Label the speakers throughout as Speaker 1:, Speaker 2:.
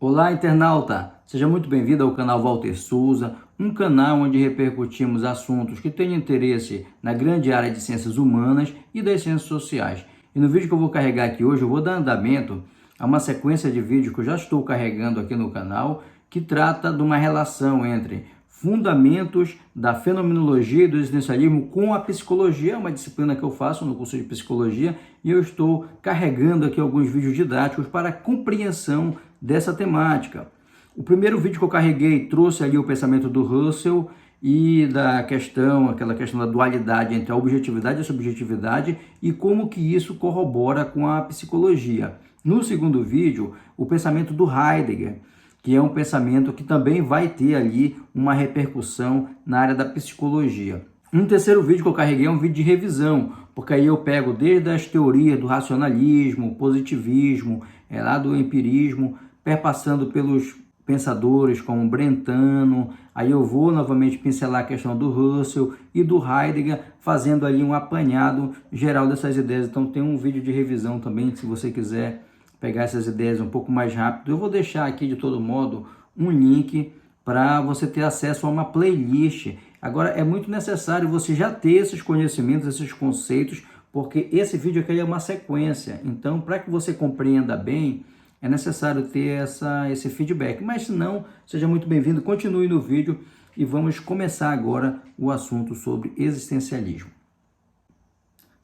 Speaker 1: Olá, internauta! Seja muito bem-vindo ao canal Walter Souza, um canal onde repercutimos assuntos que têm interesse na grande área de ciências humanas e das ciências sociais. E no vídeo que eu vou carregar aqui hoje, eu vou dar andamento a uma sequência de vídeos que eu já estou carregando aqui no canal, que trata de uma relação entre fundamentos da fenomenologia e do existencialismo com a psicologia. É uma disciplina que eu faço no curso de psicologia e eu estou carregando aqui alguns vídeos didáticos para a compreensão dessa temática. O primeiro vídeo que eu carreguei trouxe ali o pensamento do Russell e da questão, aquela questão da dualidade entre a objetividade e a subjetividade e como que isso corrobora com a psicologia. No segundo vídeo, o pensamento do Heidegger, que é um pensamento que também vai ter ali uma repercussão na área da psicologia. Um terceiro vídeo que eu carreguei é um vídeo de revisão, porque aí eu pego desde as teorias do racionalismo, positivismo, lá do empirismo, perpassando pelos pensadores como Brentano, aí eu vou novamente pincelar a questão do Russell e do Heidegger, fazendo ali um apanhado geral dessas ideias. Então tem um vídeo de revisão também, se você quiser pegar essas ideias um pouco mais rápido. Eu vou deixar aqui de todo modo um link para você ter acesso a uma playlist. Agora é muito necessário você já ter esses conhecimentos, esses conceitos, porque esse vídeo aqui é uma sequência. Então, para que você compreenda bem, é necessário ter esse feedback. Mas se não, seja muito bem-vindo, continue no vídeo e vamos começar agora o assunto sobre existencialismo.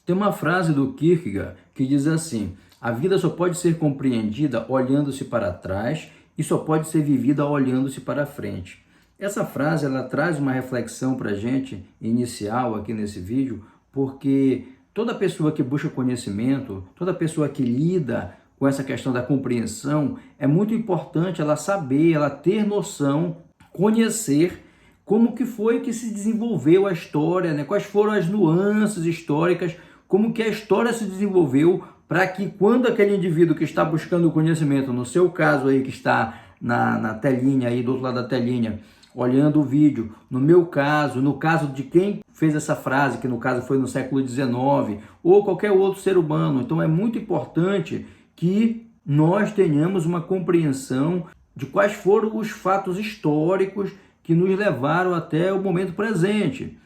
Speaker 1: Tem uma frase do Kierkegaard que diz assim: a vida só pode ser compreendida olhando-se para trás e só pode ser vivida olhando-se para frente. Essa frase ela traz uma reflexão para a gente inicial aqui nesse vídeo, porque toda pessoa que busca conhecimento, toda pessoa que lida com essa questão da compreensão, é muito importante ela saber, ela ter noção, conhecer como que foi que se desenvolveu a história, né? Quais foram as nuances históricas, como que a história se desenvolveu para que quando aquele indivíduo que está buscando o conhecimento, no seu caso aí que está na telinha aí, do outro lado da telinha, olhando o vídeo, no meu caso, no caso de quem fez essa frase, que no caso foi no século XIX, ou qualquer outro ser humano, então é muito importante que nós tenhamos uma compreensão de quais foram os fatos históricos que nos levaram até o momento presente.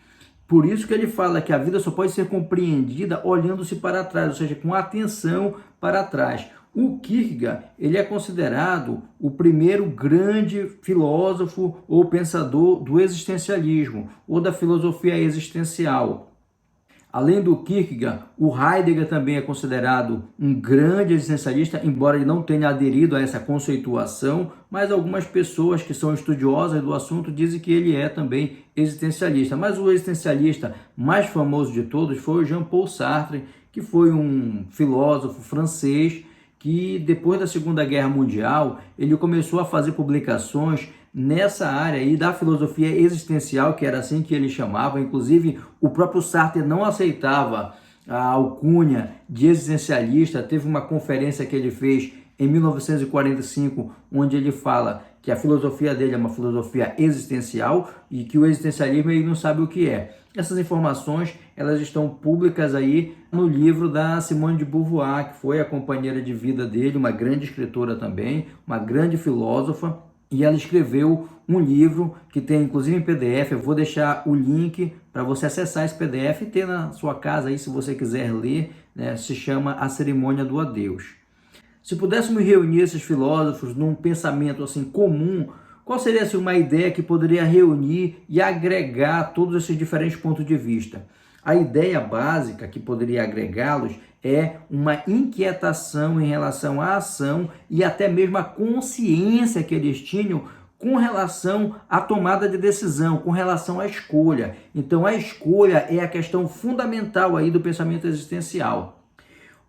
Speaker 1: Por isso que ele fala que a vida só pode ser compreendida olhando-se para trás, ou seja, com atenção para trás. O Kierkegaard, ele é considerado o primeiro grande filósofo ou pensador do existencialismo, ou da filosofia existencial. Além do Kierkegaard, o Heidegger também é considerado um grande existencialista, embora ele não tenha aderido a essa conceituação, mas algumas pessoas que são estudiosas do assunto dizem que ele é também existencialista. Mas o existencialista mais famoso de todos foi o Jean-Paul Sartre, que foi um filósofo francês que depois da Segunda Guerra Mundial, ele começou a fazer publicações nessa área aí da filosofia existencial, que era assim que ele chamava. Inclusive, o próprio Sartre não aceitava a alcunha de existencialista. Teve uma conferência que ele fez em 1945, onde ele fala que a filosofia dele é uma filosofia existencial e que o existencialismo ele não sabe o que é. Essas informações elas estão públicas aí no livro da Simone de Beauvoir, que foi a companheira de vida dele, uma grande escritora também, uma grande filósofa, e ela escreveu um livro que tem inclusive em PDF. Eu vou deixar o link para você acessar esse PDF e ter na sua casa aí, se você quiser ler, né? Se chama A Cerimônia do Adeus. Se pudéssemos reunir esses filósofos num pensamento assim comum, qual seria assim, uma ideia que poderia reunir e agregar todos esses diferentes pontos de vista? A ideia básica que poderia agregá-los é uma inquietação em relação à ação e até mesmo a consciência que eles tinham com relação à tomada de decisão, com relação à escolha. Então a escolha é a questão fundamental aí do pensamento existencial.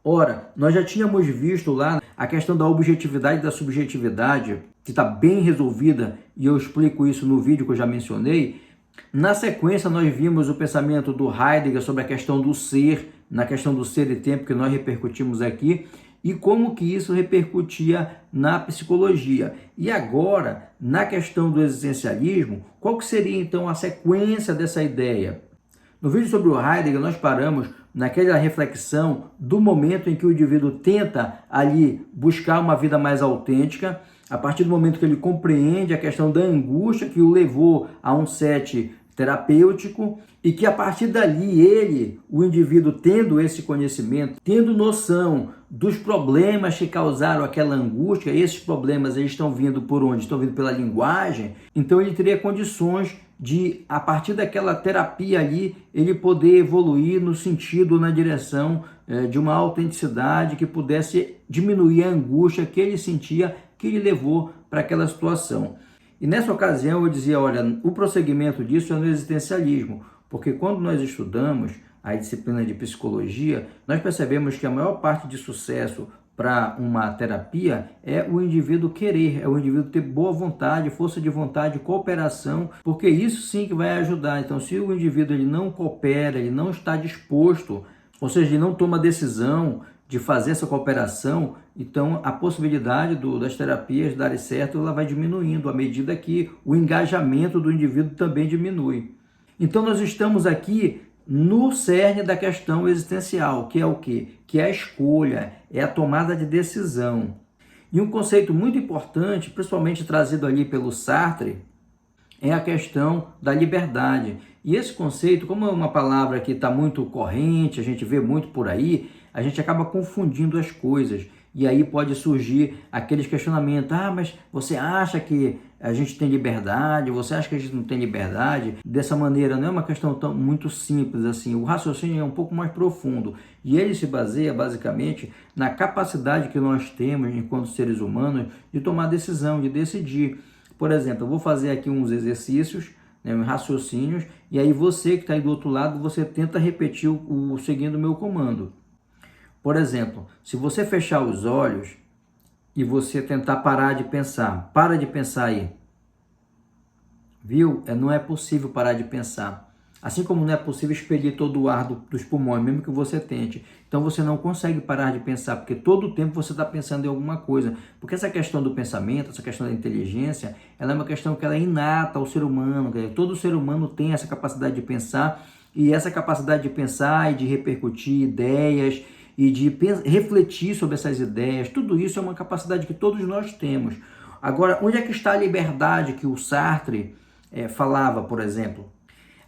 Speaker 1: Ora, nós já tínhamos visto lá a questão da objetividade e da subjetividade, que está bem resolvida, e eu explico isso no vídeo que eu já mencionei. Na sequência, nós vimos o pensamento do Heidegger sobre a questão do ser, na questão do ser e tempo, que nós repercutimos aqui, e como que isso repercutia na psicologia. E agora, na questão do existencialismo, qual que seria então a sequência dessa ideia? No vídeo sobre o Heidegger, nós paramos naquela reflexão do momento em que o indivíduo tenta ali buscar uma vida mais autêntica, a partir do momento que ele compreende a questão da angústia que o levou a um set terapêutico, e que a partir dali o indivíduo tendo esse conhecimento, tendo noção dos problemas que causaram aquela angústia, esses problemas eles estão vindo por onde? Estão vindo pela linguagem, então ele teria condições de, a partir daquela terapia ali, ele poder evoluir no sentido, na direção de uma autenticidade que pudesse diminuir a angústia que ele sentia, que ele levou para aquela situação. E nessa ocasião eu dizia, olha, o prosseguimento disso é no existencialismo, porque quando nós estudamos a disciplina de psicologia, nós percebemos que a maior parte de sucesso para uma terapia é o indivíduo querer, é o indivíduo ter boa vontade, força de vontade, cooperação, porque isso sim que vai ajudar. Então, se o indivíduo ele não coopera, ele não está disposto, ou seja, ele não toma decisão de fazer essa cooperação, então a possibilidade das terapias darem certo, ela vai diminuindo à medida que o engajamento do indivíduo também diminui. Então nós estamos aqui no cerne da questão existencial, que é o quê? Que é a escolha, é a tomada de decisão. E um conceito muito importante, principalmente trazido ali pelo Sartre, é a questão da liberdade. E esse conceito, como é uma palavra que está muito corrente, a gente vê muito por aí, a gente acaba confundindo as coisas. E aí pode surgir aqueles questionamentos, mas você acha que a gente tem liberdade? Você acha que a gente não tem liberdade? Dessa maneira, não é uma questão muito simples assim. O raciocínio é um pouco mais profundo. E ele se baseia basicamente na capacidade que nós temos, enquanto seres humanos, de tomar decisão, de decidir. Por exemplo, eu vou fazer aqui uns exercícios, uns raciocínios, e aí você que está aí do outro lado, você tenta repetir seguindo o meu comando. Por exemplo, se você fechar os olhos e você tentar parar de pensar, para de pensar aí. Viu? Não é possível parar de pensar. Assim como não é possível expelir todo o ar dos pulmões, mesmo que você tente. Então você não consegue parar de pensar, porque todo o tempo você está pensando em alguma coisa. Porque essa questão do pensamento, essa questão da inteligência, ela é uma questão que ela é inata ao ser humano. Todo ser humano tem essa capacidade de pensar, e essa capacidade de pensar e de repercutir ideias, e de refletir sobre essas ideias, tudo isso é uma capacidade que todos nós temos. Agora, onde é que está a liberdade que o Sartre falava, por exemplo?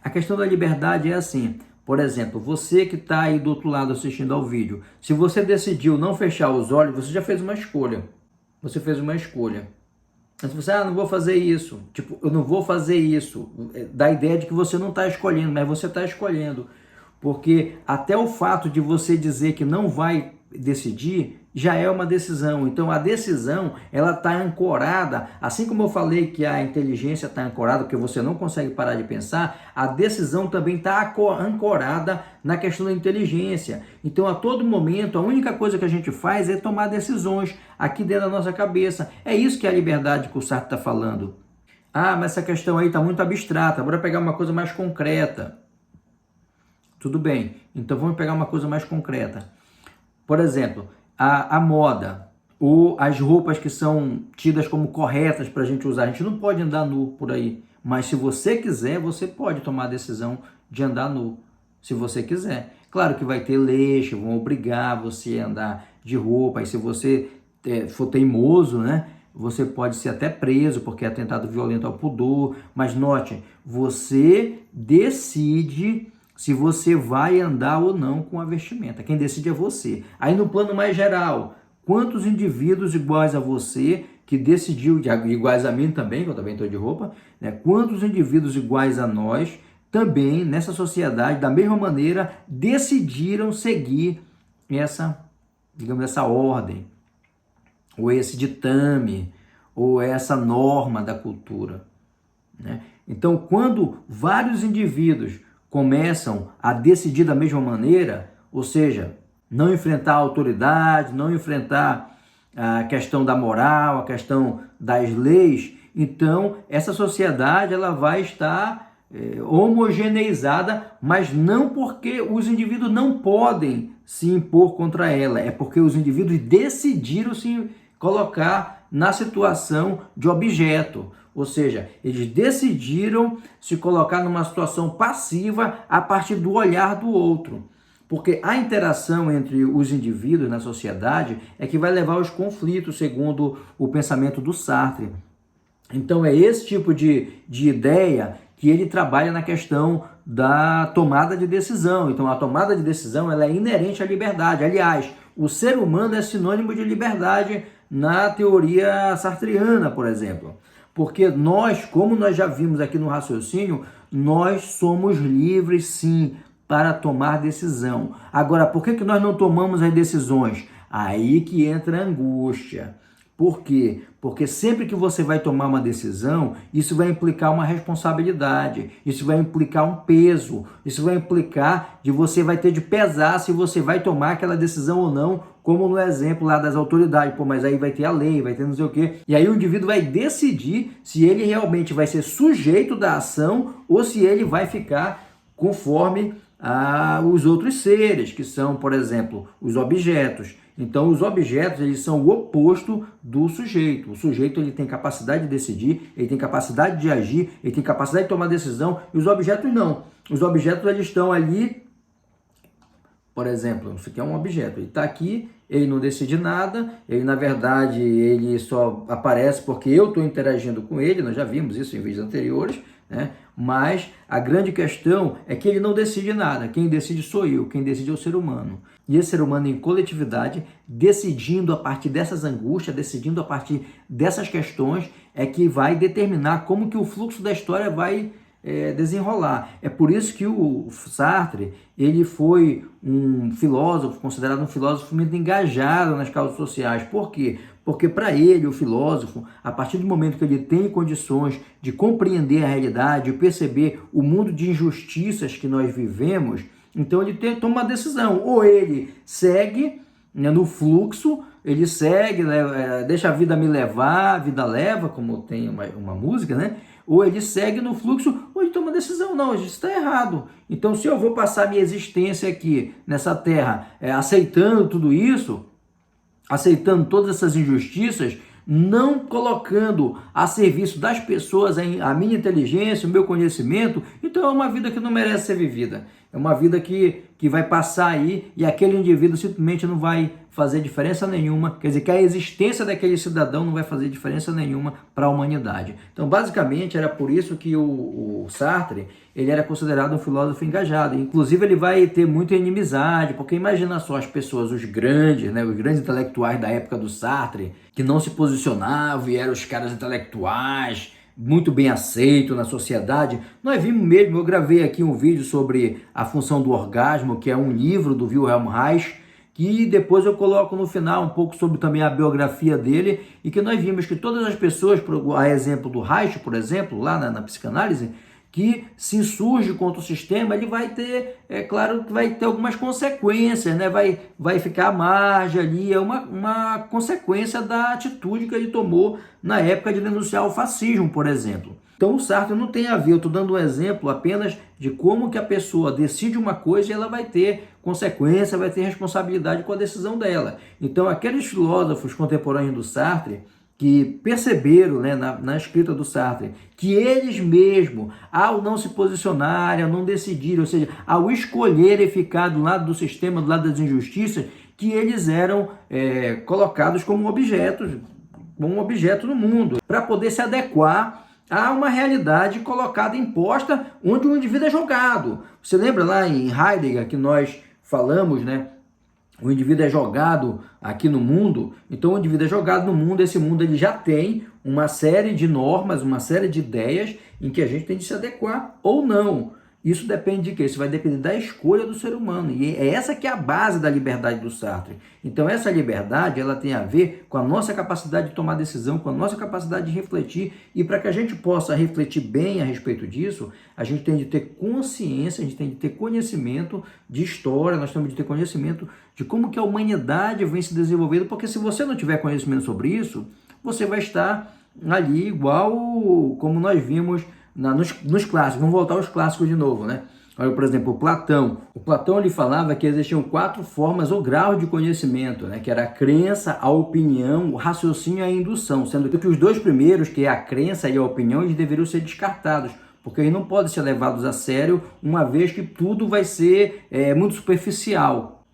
Speaker 1: A questão da liberdade é assim, por exemplo, você que está aí do outro lado assistindo ao vídeo, se você decidiu não fechar os olhos, você já fez uma escolha. Você fez uma escolha. Mas você, não vou fazer isso. Tipo, eu não vou fazer isso. Dá a ideia de que você não está escolhendo, mas você está escolhendo. Porque até o fato de você dizer que não vai decidir já é uma decisão. Então a decisão ela está ancorada, assim como eu falei que a inteligência está ancorada porque você não consegue parar de pensar, a decisão também está ancorada na questão da inteligência. Então a todo momento a única coisa que a gente faz é tomar decisões aqui dentro da nossa cabeça. É isso que é a liberdade que o Sartre está falando. Mas essa questão aí está muito abstrata, bora pegar uma coisa mais concreta. Tudo bem, então vamos pegar uma coisa mais concreta. Por exemplo, a moda ou as roupas que são tidas como corretas para a gente usar. A gente não pode andar nu por aí, mas se você quiser, você pode tomar a decisão de andar nu, se você quiser. Claro que vai ter leis que vão obrigar você a andar de roupa, e se você for teimoso, você pode ser até preso, porque é atentado violento ao pudor. Mas note, você decide se você vai andar ou não com a vestimenta. Quem decide é você. Aí no plano mais geral, quantos indivíduos iguais a você, que decidiu, iguais a mim também, que eu também estou de roupa, quantos indivíduos iguais a nós, também nessa sociedade, da mesma maneira, decidiram seguir essa ordem, ou esse ditame, ou essa norma da cultura. Então, quando vários indivíduos começam a decidir da mesma maneira, ou seja, não enfrentar a autoridade, não enfrentar a questão da moral, a questão das leis, então essa sociedade ela vai estar homogeneizada, mas não porque os indivíduos não podem se impor contra ela, é porque os indivíduos decidiram se colocar na situação de objeto. Ou seja, eles decidiram se colocar numa situação passiva a partir do olhar do outro. Porque a interação entre os indivíduos na sociedade é que vai levar aos conflitos, segundo o pensamento do Sartre. Então é esse tipo de ideia que ele trabalha na questão da tomada de decisão. Então a tomada de decisão ela é inerente à liberdade. Aliás, o ser humano é sinônimo de liberdade na teoria sartreana, por exemplo. Porque nós, como nós já vimos aqui no raciocínio, nós somos livres sim para tomar decisão. Agora, por que nós não tomamos as decisões? Aí que entra a angústia. Por quê? Porque sempre que você vai tomar uma decisão, isso vai implicar uma responsabilidade, isso vai implicar um peso, isso vai implicar de você vai ter de pesar se você vai tomar aquela decisão ou não, como no exemplo lá das autoridades. Pô, mas aí vai ter a lei, vai ter não sei o quê. E aí o indivíduo vai decidir se ele realmente vai ser sujeito da ação ou se ele vai ficar conforme os outros seres, que são, por exemplo, os objetos. Então, os objetos eles são o oposto do sujeito. O sujeito ele tem capacidade de decidir, ele tem capacidade de agir, ele tem capacidade de tomar decisão, e os objetos não. Os objetos eles estão ali, por exemplo, isso aqui é um objeto, ele está aqui, ele não decide nada, ele na verdade ele só aparece porque eu estou interagindo com ele, nós já vimos isso em vídeos anteriores, né? Mas a grande questão é que ele não decide nada, quem decide sou eu, quem decide é o ser humano. E esse ser humano em coletividade, decidindo a partir dessas angústias, decidindo a partir dessas questões, é que vai determinar como que o fluxo da história vai desenrolar. É por isso que o Sartre ele foi um filósofo, considerado um filósofo muito engajado nas causas sociais. Por quê? Porque para ele, o filósofo, a partir do momento que ele tem condições de compreender a realidade, de perceber o mundo de injustiças que nós vivemos, então ele toma uma decisão. Ou ele segue, né, no fluxo, ele segue, deixa a vida me levar, a vida leva, como tem uma música, né? Ou ele segue no fluxo, ou ele toma uma decisão. Não, isso está errado. Então, se eu vou passar minha existência aqui, nessa terra, aceitando tudo isso, aceitando todas essas injustiças, não colocando a serviço das pessoas a minha inteligência, o meu conhecimento, então é uma vida que não merece ser vivida. É uma vida que vai passar aí e aquele indivíduo simplesmente não vai fazer diferença nenhuma, quer dizer que a existência daquele cidadão não vai fazer diferença nenhuma para a humanidade. Então, basicamente, era por isso que o Sartre ele era considerado um filósofo engajado. Inclusive, ele vai ter muita inimizade, porque imagina só as pessoas, os grandes, né, os grandes intelectuais da época do Sartre, que não se posicionavam e eram os caras intelectuais, muito bem aceito na sociedade. Nós vimos mesmo, eu gravei aqui um vídeo sobre a função do orgasmo, que é um livro do Wilhelm Reich, que depois eu coloco no final um pouco sobre também a biografia dele, e que nós vimos que todas as pessoas, a exemplo do Reich, por exemplo, lá na psicanálise, que se insurge contra o sistema, ele vai ter, claro que vai ter algumas consequências, né? Vai ficar à margem ali, é uma consequência da atitude que ele tomou na época de denunciar o fascismo, por exemplo. Então o Sartre não tem a ver, eu estou dando um exemplo apenas de como que a pessoa decide uma coisa e ela vai ter consequência, vai ter responsabilidade com a decisão dela. Então aqueles filósofos contemporâneos do Sartre, que perceberam, né, na escrita do Sartre, que eles mesmos, ao não se posicionarem, ao não decidirem, ou seja, ao escolherem ficar do lado do sistema, do lado das injustiças, que eles eram colocados como objeto no mundo, para poder se adequar a uma realidade colocada, imposta, onde o indivíduo é jogado. Você lembra lá em Heidegger que nós falamos, né? O indivíduo é jogado aqui no mundo, então o indivíduo é jogado no mundo, esse mundo ele já tem uma série de normas, uma série de ideias em que a gente tem de se adequar ou não. Isso depende de quê? Isso vai depender da escolha do ser humano. E é essa que é a base da liberdade do Sartre. Então essa liberdade, ela tem a ver com a nossa capacidade de tomar decisão, com a nossa capacidade de refletir. E para que a gente possa refletir bem a respeito disso, a gente tem de ter consciência, a gente tem de ter conhecimento de história, nós temos de ter conhecimento de como que a humanidade vem se desenvolvendo, porque se você não tiver conhecimento sobre isso, você vai estar ali igual como nós vimos nos clássicos. Vamos voltar aos clássicos de novo, né? Olha, por exemplo, Platão. O Platão ele falava que existiam 4 formas ou graus de conhecimento, né? Que era a crença, a opinião, o raciocínio e a indução, sendo que os 2 primeiros, que é a crença e a opinião, eles deveriam ser descartados, porque eles não podem ser levados a sério, uma vez que tudo vai ser muito superficial.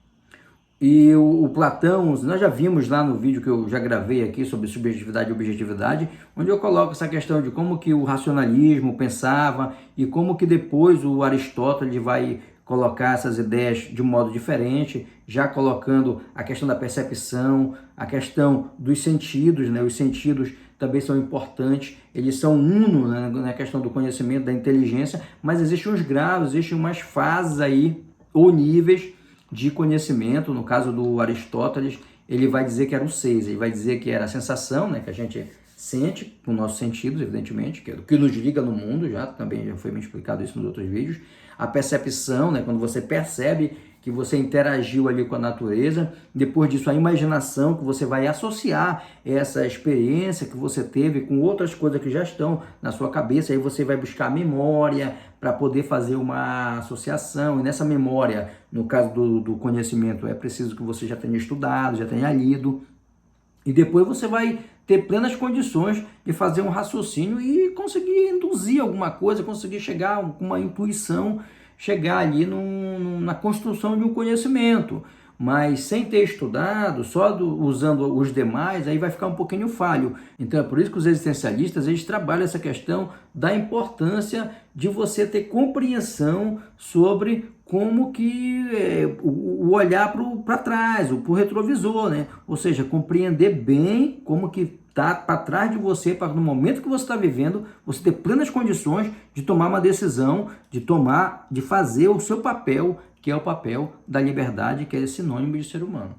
Speaker 1: E o Platão, nós já vimos lá no vídeo que eu já gravei aqui sobre subjetividade e objetividade, onde eu coloco essa questão de como que o racionalismo pensava e como que depois o Aristóteles vai colocar essas ideias de um modo diferente, já colocando a questão da percepção, a questão dos sentidos, né? Os sentidos também são importantes, eles são uno, né, na questão do conhecimento, da inteligência, mas existem uns graus, existem umas fases aí, ou níveis de conhecimento. No caso do Aristóteles, ele vai dizer que eram 6, ele vai dizer que era a sensação, né, que a gente sente com nossos sentidos, evidentemente, que é o que nos liga no mundo, também já foi me explicado isso nos outros vídeos. A percepção, né, quando você percebe que você interagiu ali com a natureza. Depois disso, a imaginação, que você vai associar essa experiência que você teve com outras coisas que já estão na sua cabeça. Aí você vai buscar a memória para poder fazer uma associação. E nessa memória, no caso do conhecimento, é preciso que você já tenha estudado, já tenha lido. E depois você vai ter plenas condições de fazer um raciocínio e conseguir induzir alguma coisa, conseguir chegar com uma intuição, chegar ali na construção de um conhecimento. Mas sem ter estudado, só usando os demais, aí vai ficar um pouquinho falho. Então é por isso que os existencialistas, eles trabalham essa questão da importância de você ter compreensão sobre como que o olhar para trás, para o retrovisor, né? Ou seja, compreender bem como que está para trás de você, para no momento que você está vivendo, você ter plenas condições de tomar uma decisão, de fazer o seu papel, que é o papel da liberdade, que é sinônimo de ser humano.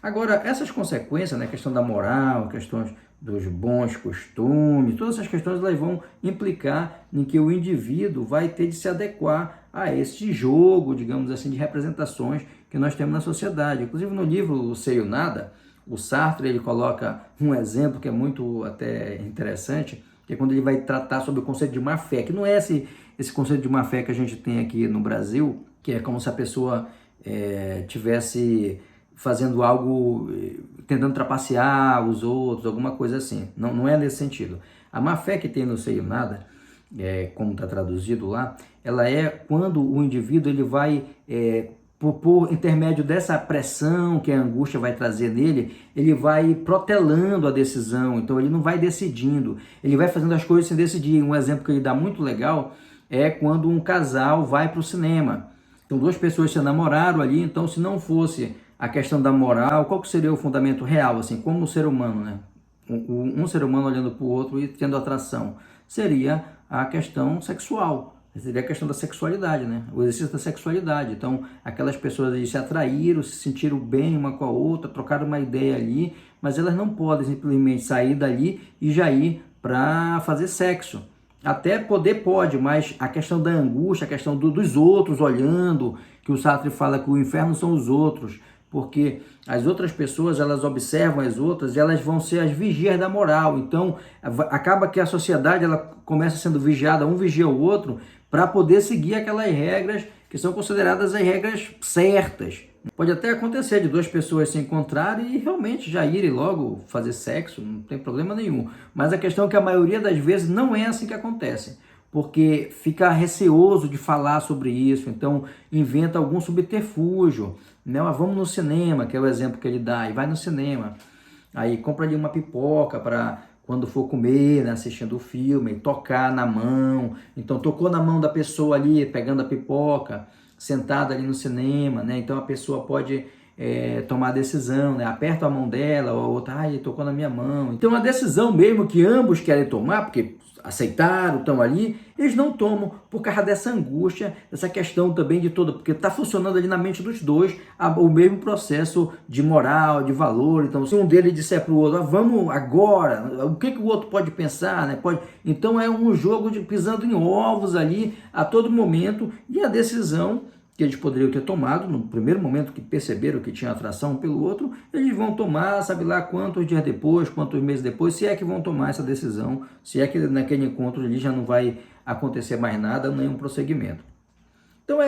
Speaker 1: Agora, essas consequências, né, a questão da moral, a questão dos bons costumes, todas essas questões elas vão implicar em que o indivíduo vai ter de se adequar a esse jogo, digamos assim, de representações que nós temos na sociedade. Inclusive no livro O Ser e o Nada, o Sartre ele coloca um exemplo que é muito até interessante, que é quando ele vai tratar sobre o conceito de má-fé, que não é esse conceito de má-fé que a gente tem aqui no Brasil, que é como se a pessoa tivesse fazendo algo, tentando trapacear os outros, alguma coisa assim. Não é nesse sentido. A má-fé que tem no Ser e o Nada, como está traduzido lá, ela é quando o indivíduo ele vai, por intermédio dessa pressão que a angústia vai trazer nele, ele vai protelando a decisão, então ele não vai decidindo, ele vai fazendo as coisas sem decidir. Um exemplo que ele dá muito legal é quando um casal vai para o cinema. Então duas pessoas se namoraram ali, então se não fosse a questão da moral, qual que seria o fundamento real, assim, como o ser humano, né? Um ser humano olhando para o outro e tendo atração, seria a questão sexual, seria a questão da sexualidade, né? O exercício da sexualidade. Então, aquelas pessoas ali se atraíram, se sentiram bem uma com a outra, trocaram uma ideia ali, mas elas não podem simplesmente sair dali e já ir para fazer sexo. Até poder pode, mas a questão da angústia, a questão dos outros olhando, que o Sartre fala que o inferno são os outros, porque as outras pessoas, elas observam as outras e elas vão ser as vigias da moral. Então, acaba que a sociedade ela começa sendo vigiada, um vigia o outro, para poder seguir aquelas regras que são consideradas as regras certas. Pode até acontecer de duas pessoas se encontrarem e realmente já irem logo fazer sexo, não tem problema nenhum. Mas a questão é que a maioria das vezes não é assim que acontece, porque fica receoso de falar sobre isso, então inventa algum subterfúgio, né? Vamos no cinema, que é o exemplo que ele dá, e vai no cinema, aí compra ali uma pipoca para quando for comer, né, assistindo o filme, tocar na mão. Então tocou na mão da pessoa ali, pegando a pipoca, sentada ali no cinema, né? Então a pessoa pode tomar a decisão, né? Aperta a mão dela, ou a outra, ele tocou na minha mão. Então a decisão mesmo que ambos querem tomar, porque aceitaram, estão ali, eles não tomam por causa dessa angústia, dessa questão também de toda, porque está funcionando ali na mente dos dois o mesmo processo de moral, de valor. Então se um deles disser para o outro, vamos agora, o que o outro pode pensar, né? Então é um jogo de pisando em ovos ali a todo momento, e a decisão que eles poderiam ter tomado no primeiro momento que perceberam que tinha atração um pelo outro, eles vão tomar, sabe lá quantos dias depois, quantos meses depois, se é que vão tomar essa decisão, se é que naquele encontro ali já não vai acontecer mais nada, nenhum prosseguimento. Então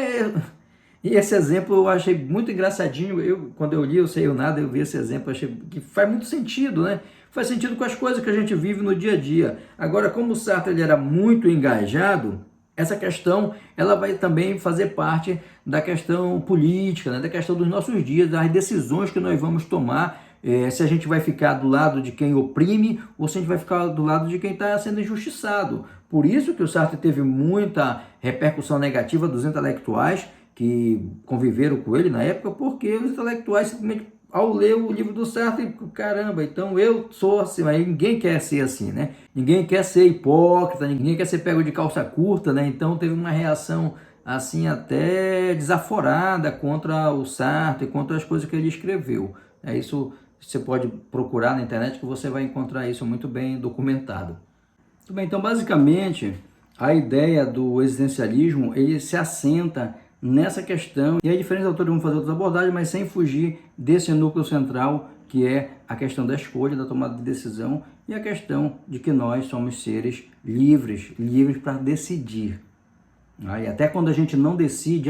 Speaker 1: E esse exemplo eu achei muito engraçadinho. Quando eu li Eu Sei o Nada, eu vi esse exemplo, achei que faz muito sentido, né? Faz sentido com as coisas que a gente vive no dia a dia. Agora, como o Sartre ele era muito engajado, essa questão ela vai também fazer parte da questão política, né? Da questão dos nossos dias, das decisões que nós vamos tomar, se a gente vai ficar do lado de quem oprime ou se a gente vai ficar do lado de quem está sendo injustiçado. Por isso que o Sartre teve muita repercussão negativa dos intelectuais que conviveram com ele na época, porque os intelectuais simplesmente, ao ler o livro do Sartre, caramba, então eu sou assim, mas ninguém quer ser assim, né? Ninguém quer ser hipócrita, ninguém quer ser pego de calça curta, né? Então teve uma reação assim até desaforada contra o Sartre, contra as coisas que ele escreveu. Isso você pode procurar na internet que você vai encontrar isso muito bem documentado. Muito bem, então basicamente a ideia do existencialismo ele se assenta nessa questão, e aí diferentes autores vão fazer outras abordagens, mas sem fugir desse núcleo central que é a questão da escolha, da tomada de decisão e a questão de que nós somos seres livres, livres para decidir. E até quando a gente não decide,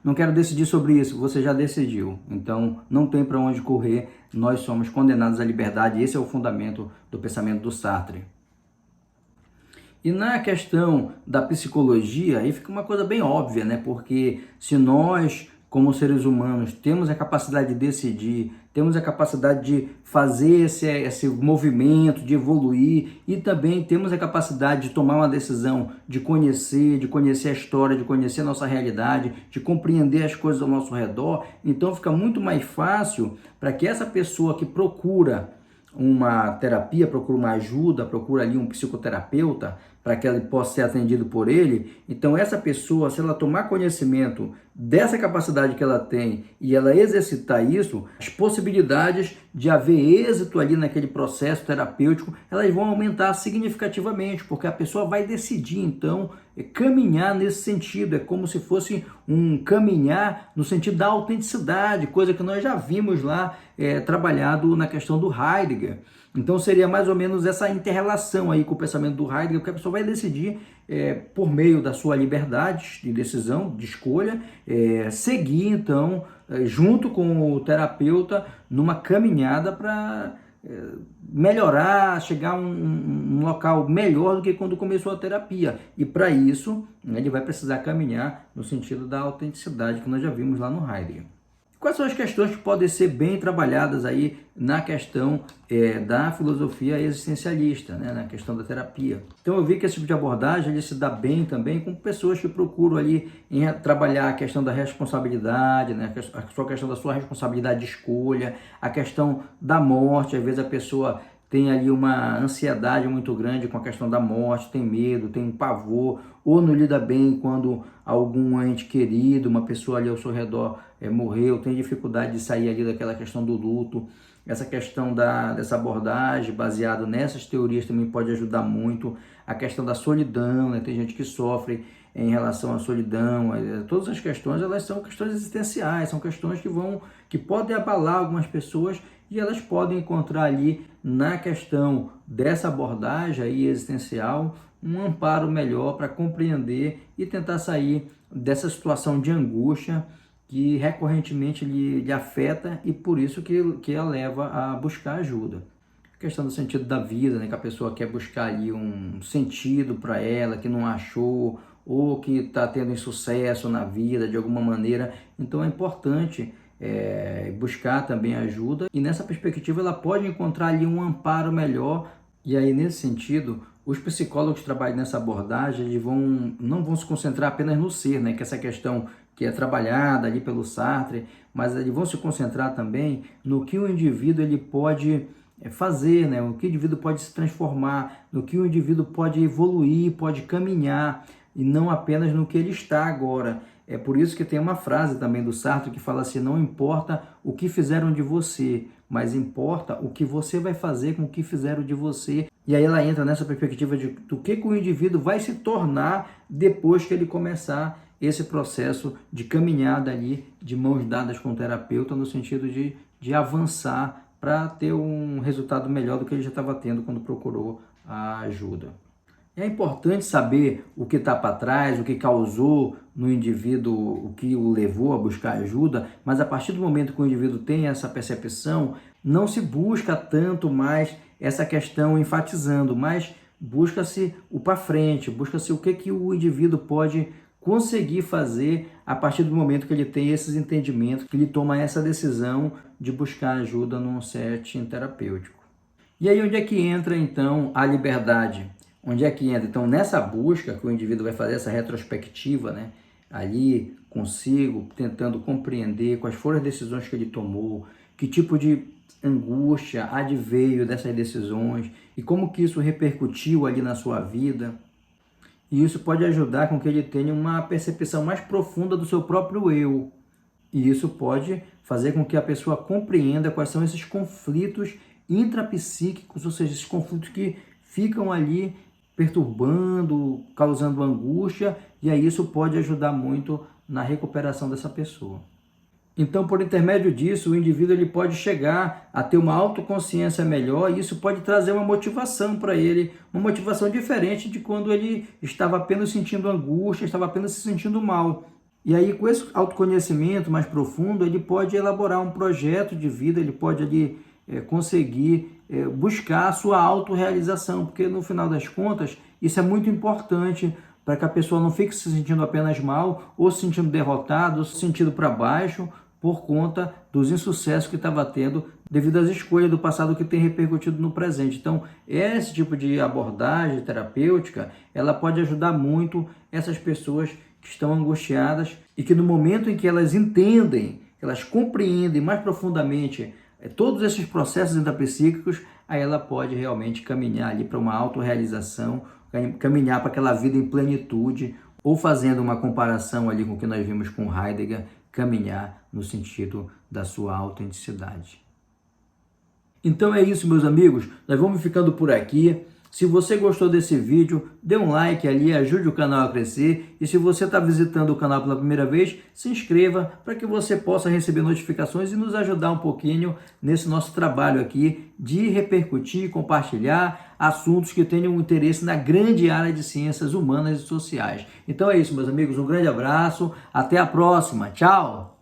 Speaker 1: não quero decidir sobre isso, você já decidiu, então não tem para onde correr, nós somos condenados à liberdade, esse é o fundamento do pensamento do Sartre. E na questão da psicologia, aí fica uma coisa bem óbvia, né? Porque se nós, como seres humanos, temos a capacidade de decidir, temos a capacidade de fazer esse movimento, de evoluir, e também temos a capacidade de tomar uma decisão, de conhecer a história, de conhecer a nossa realidade, de compreender as coisas ao nosso redor, então fica muito mais fácil para que essa pessoa que procura uma terapia, procura uma ajuda, procura ali um psicoterapeuta para que ele possa ser atendido por ele. Então essa pessoa, se ela tomar conhecimento dessa capacidade que ela tem e ela exercitar isso, as possibilidades de haver êxito ali naquele processo terapêutico, elas vão aumentar significativamente, porque a pessoa vai decidir então caminhar nesse sentido. É como se fosse um caminhar no sentido da autenticidade, coisa que nós já vimos lá trabalhado na questão do Heidegger. Então seria mais ou menos essa inter-relação aí com o pensamento do Heidegger, que a pessoa vai decidir por meio da sua liberdade de decisão, de escolha, seguir então junto com o terapeuta numa caminhada para melhorar, chegar a um local melhor do que quando começou a terapia. E para isso ele vai precisar caminhar no sentido da autenticidade que nós já vimos lá no Heidegger. Quais são as questões que podem ser bem trabalhadas aí na questão da filosofia existencialista, né? Na questão da terapia? Então eu vi que esse tipo de abordagem ele se dá bem também com pessoas que procuram ali trabalhar a questão da responsabilidade, né? A questão da sua responsabilidade de escolha, a questão da morte. Às vezes a pessoa tem ali uma ansiedade muito grande com a questão da morte, tem medo, tem pavor, ou não lida bem quando algum ente querido, uma pessoa ali ao seu redor morreu, tem dificuldade de sair ali daquela questão do luto. Essa questão dessa abordagem baseada nessas teorias também pode ajudar muito. A questão da solidão, né? Tem gente que sofre em relação à solidão. Todas as questões, elas são questões existenciais, são questões que podem abalar algumas pessoas e elas podem encontrar ali na questão dessa abordagem aí existencial um amparo melhor para compreender e tentar sair dessa situação de angústia que recorrentemente lhe afeta e por isso que a leva a buscar ajuda. A questão do sentido da vida, né, que a pessoa quer buscar ali um sentido para ela, que não achou, ou que está tendo insucesso na vida de alguma maneira. Então é importante buscar também ajuda e nessa perspectiva ela pode encontrar ali um amparo melhor. E aí nesse sentido, os psicólogos que trabalham nessa abordagem eles não vão se concentrar apenas no ser, né, que essa questão que é trabalhada ali pelo Sartre, mas eles vão se concentrar também no que o indivíduo ele pode fazer, né, o que o indivíduo pode se transformar, no que o indivíduo pode evoluir, pode caminhar, e não apenas no que ele está agora. É por isso que tem uma frase também do Sartre que fala assim: não importa o que fizeram de você, mas importa o que você vai fazer com o que fizeram de você. E aí ela entra nessa perspectiva do que o indivíduo vai se tornar depois que ele começar esse processo de caminhada ali, de mãos dadas com o terapeuta, no sentido de avançar para ter um resultado melhor do que ele já estava tendo quando procurou a ajuda. É importante saber o que está para trás, o que causou no indivíduo, o que o levou a buscar ajuda, mas a partir do momento que o indivíduo tem essa percepção, não se busca tanto mais essa questão enfatizando, mas busca-se o para frente, busca-se o que o indivíduo pode conseguir fazer a partir do momento que ele tem esses entendimentos, que ele toma essa decisão de buscar ajuda num setting terapêutico. E aí onde é que entra então a liberdade? Onde é que entra? Então nessa busca que o indivíduo vai fazer essa retrospectiva, né? Ali consigo, tentando compreender quais foram as decisões que ele tomou, que tipo de angústia adveio dessas decisões e como que isso repercutiu ali na sua vida. E isso pode ajudar com que ele tenha uma percepção mais profunda do seu próprio eu. E isso pode fazer com que a pessoa compreenda quais são esses conflitos intrapsíquicos, ou seja, esses conflitos que ficam ali perturbando, causando angústia, e aí isso pode ajudar muito na recuperação dessa pessoa. Então, por intermédio disso, o indivíduo ele pode chegar a ter uma autoconsciência melhor e isso pode trazer uma motivação para ele, uma motivação diferente de quando ele estava apenas sentindo angústia, estava apenas se sentindo mal. E aí, com esse autoconhecimento mais profundo, ele pode elaborar um projeto de vida, ele pode ali conseguir buscar a sua autorrealização, porque no final das contas, isso é muito importante para que a pessoa não fique se sentindo apenas mal, ou se sentindo derrotado, ou se sentindo para baixo, por conta dos insucessos que estava tendo devido às escolhas do passado que tem repercutido no presente. Então, esse tipo de abordagem terapêutica, ela pode ajudar muito essas pessoas que estão angustiadas e que no momento em que elas entendem, elas compreendem mais profundamente todos esses processos intrapsíquicos, aí ela pode realmente caminhar ali para uma autorrealização, caminhar para aquela vida em plenitude, ou fazendo uma comparação ali com o que nós vimos com Heidegger, caminhar no sentido da sua autenticidade. Então é isso, meus amigos, nós vamos ficando por aqui. Se você gostou desse vídeo, dê um like ali, ajude o canal a crescer. E se você está visitando o canal pela primeira vez, se inscreva para que você possa receber notificações e nos ajudar um pouquinho nesse nosso trabalho aqui de repercutir e compartilhar assuntos que tenham interesse na grande área de ciências humanas e sociais. Então é isso, meus amigos, um grande abraço, até a próxima, tchau!